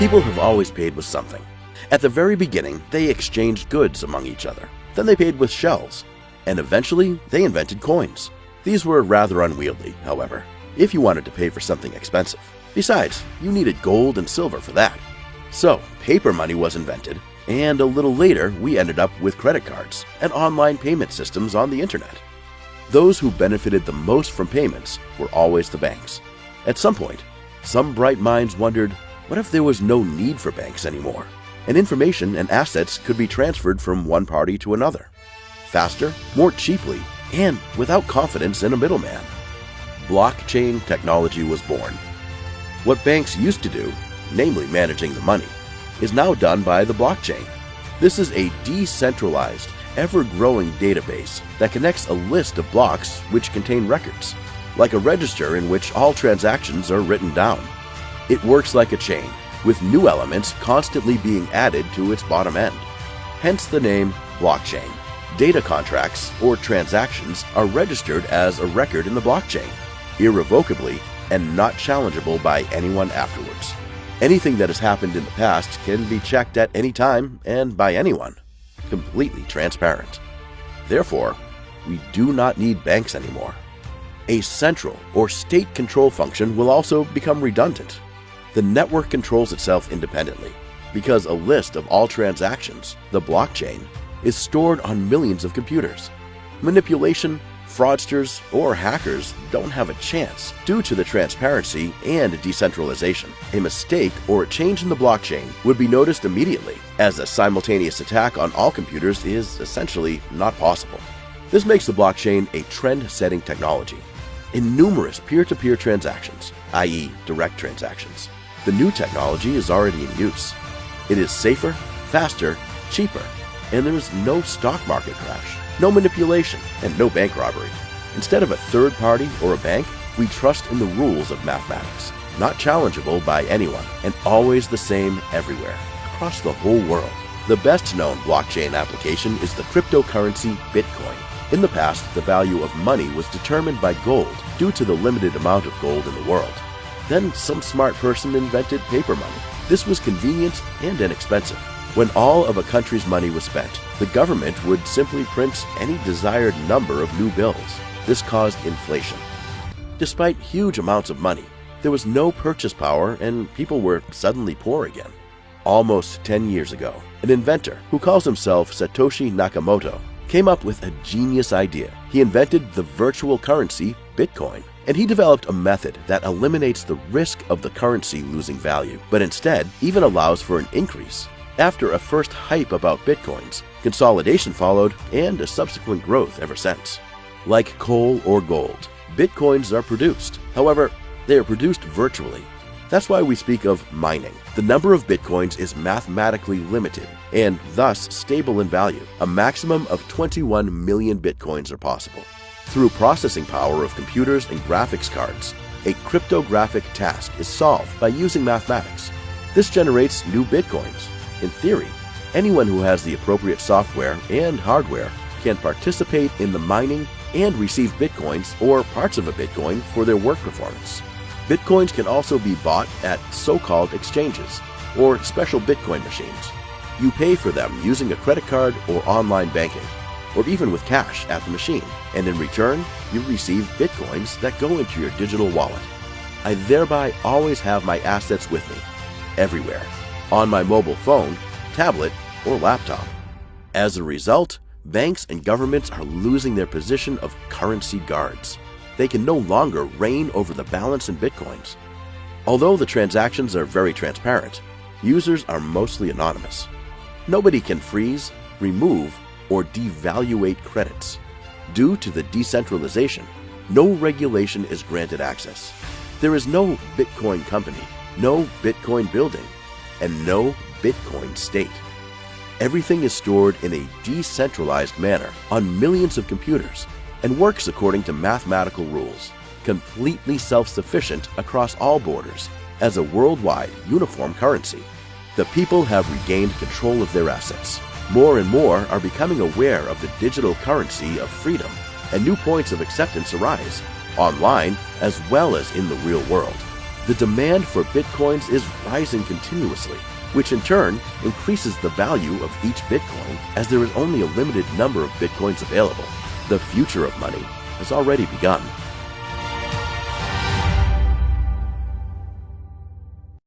People have always paid with something. At the very beginning, they exchanged goods among each other. Then they paid with shells. And eventually, they invented coins. These were rather unwieldy, however, if you wanted to pay for something expensive. Besides, you needed gold and silver for that. So, paper money was invented, and a little later, we ended up with credit cards and online payment systems on the internet. Those who benefited the most from payments were always the banks. At some point, some bright minds wondered, what if there was no need for banks anymore, and information and assets could be transferred from one party to another, faster, more cheaply, and without confidence in a middleman? Blockchain technology was born. What banks used to do, namely managing the money, is now done by the blockchain. This is a decentralized, ever-growing database that connects a list of blocks which contain records, like a register in which all transactions are written down. It works like a chain, with new elements constantly being added to its bottom end. Hence the name blockchain. Data contracts or transactions are registered as a record in the blockchain, irrevocably and not challengeable by anyone afterwards. Anything that has happened in the past can be checked at any time and by anyone. Completely transparent. Therefore, we do not need banks anymore. A central or state control function will also become redundant. The network controls itself independently because a list of all transactions, the blockchain, is stored on millions of computers. Manipulation, fraudsters, or hackers don't have a chance due to the transparency and decentralization. A mistake or a change in the blockchain would be noticed immediately, as a simultaneous attack on all computers is essentially not possible. This makes the blockchain a trend-setting technology. In numerous peer-to-peer transactions, i.e. direct transactions, the new technology is already in use. It is safer, faster, cheaper, and there is no stock market crash, no manipulation, and no bank robbery. Instead of a third party or a bank, we trust in the rules of mathematics, not challengeable by anyone, and always the same everywhere, across the whole world. The best-known blockchain application is the cryptocurrency Bitcoin. In the past, the value of money was determined by gold due to the limited amount of gold in the world. Then some smart person invented paper money. This was convenient and inexpensive. When all of a country's money was spent, the government would simply print any desired number of new bills. This caused inflation. Despite huge amounts of money, there was no purchase power and people were suddenly poor again. Almost 10 years ago, an inventor who calls himself Satoshi Nakamoto came up with a genius idea. He invented the virtual currency Bitcoin, and he developed a method that eliminates the risk of the currency losing value, but instead even allows for an increase. After a first hype about Bitcoins, consolidation followed and a subsequent growth ever since. Like coal or gold, Bitcoins are produced. However, they are produced virtually. That's why we speak of mining. The number of Bitcoins is mathematically limited and thus stable in value. A maximum of 21 million Bitcoins are possible. Through processing power of computers and graphics cards, a cryptographic task is solved by using mathematics. This generates new Bitcoins. In theory, anyone who has the appropriate software and hardware can participate in the mining and receive Bitcoins or parts of a Bitcoin for their work performance. Bitcoins can also be bought at so-called exchanges or special Bitcoin machines. You pay for them using a credit card or online banking, or even with cash at the machine, and in return, you receive Bitcoins that go into your digital wallet. I thereby always have my assets with me, everywhere, on my mobile phone, tablet, or laptop. As a result, banks and governments are losing their position of currency guards. They can no longer reign over the balance in Bitcoins. Although the transactions are very transparent, users are mostly anonymous. Nobody can freeze, remove, or devaluate credits. Due to the decentralization, no regulation is granted access. There is no Bitcoin company, no Bitcoin building, and no Bitcoin state. Everything is stored in a decentralized manner on millions of computers and works according to mathematical rules, completely self-sufficient across all borders as a worldwide uniform currency. The people have regained control of their assets. More and more are becoming aware of the digital currency of freedom, and new points of acceptance arise, online as well as in the real world. The demand for Bitcoins is rising continuously, which in turn increases the value of each Bitcoin as there is only a limited number of Bitcoins available. The future of money has already begun.